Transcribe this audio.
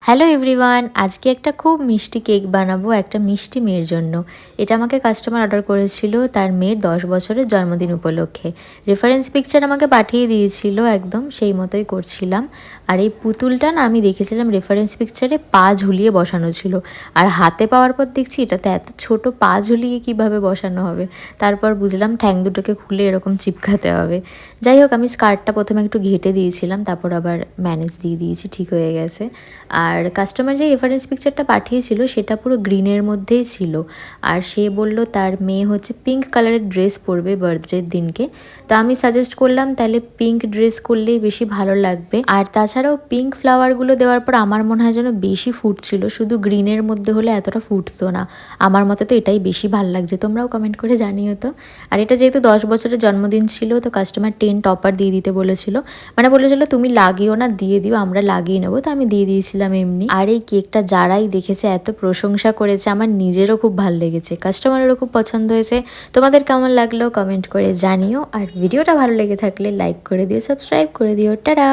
Hello everyone, আজকে একটা খুব মিষ্টি কেক বানাবো একটা মিষ্টি মেয়ের জন্য। এটা আমাকে কাস্টমার অর্ডার করেছিল তার মেয়ের 10 বছরের জন্মদিন উপলক্ষে। রেফারেন্স পিকচার আমাকে পাঠিয়ে দিয়েছিল, একদম সেই মতোই করছিলাম। আর এই পুতুলটা না আমি দেখেছিলাম রেফারেন্স পিকচারে পা ঝুলিয়ে বসানো ছিল, আর হাতে পাওয়ার পর দেখছি এটাতে এত ছোট পা ঝুলিয়ে কিভাবে বসানো হবে। তারপর বুঝলাম ঠ্যাং দুটোকে খুলে এরকম চিপকাতে হবে। যাই হোক, আমি স্কার্টটা প্রথমে একটু ঘেটে দিয়েছিলাম, তারপর আবার ম্যানেজ দিয়ে দিয়েছি, ঠিক হয়ে গেছে। আর কাস্টমার যে রেফারেন্স পিকচারটা পাঠিয়েছিল সেটা পুরো গ্রিনের মধ্যেই ছিল। আর সে বলল তার মেয়ে হচ্ছে পিঙ্ক কালারের ড্রেস পরবে বার্থডের দিনকে। তো আমি সাজেস্ট করলাম তাহলে পিঙ্ক ড্রেস করলেই বেশি ভালো লাগবে। আর তাছাড়াও পিঙ্ক ফ্লাওয়ারগুলো দেওয়ার পর আমার মনে হয় যেন বেশি ফুটছিল, শুধু গ্রিনের মধ্যে হলে এতটা ফুটতো না। আমার মতে তো এটাই বেশি ভালো লাগছে, তোমরাও কমেন্ট করে জানিও তো। আর এটা যেহেতু 10 বছরের জন্মদিন ছিল, তো কাস্টমার 10 টপার দিয়ে দিতে বলেছিল। মানে বলেছিল তুমি লাগিও না, দিয়ে দিও, আমরা লাগিয়ে নেবো। তো আমি দিয়ে দিয়েছিলাম এমনি। আর এই কেকটা যারাই দেখেছে এত প্রশংসা করেছে, আমার নিজেরও খুব ভালো লেগেছে, কাস্টমারেরও খুব পছন্দ হয়েছে। তোমাদের কেমন লাগলো কমেন্ট করে জানিও। আর ভিডিওটা ভালো লেগে থাকলে লাইক করে দিও, সাবস্ক্রাইব করে দিও। টাটা।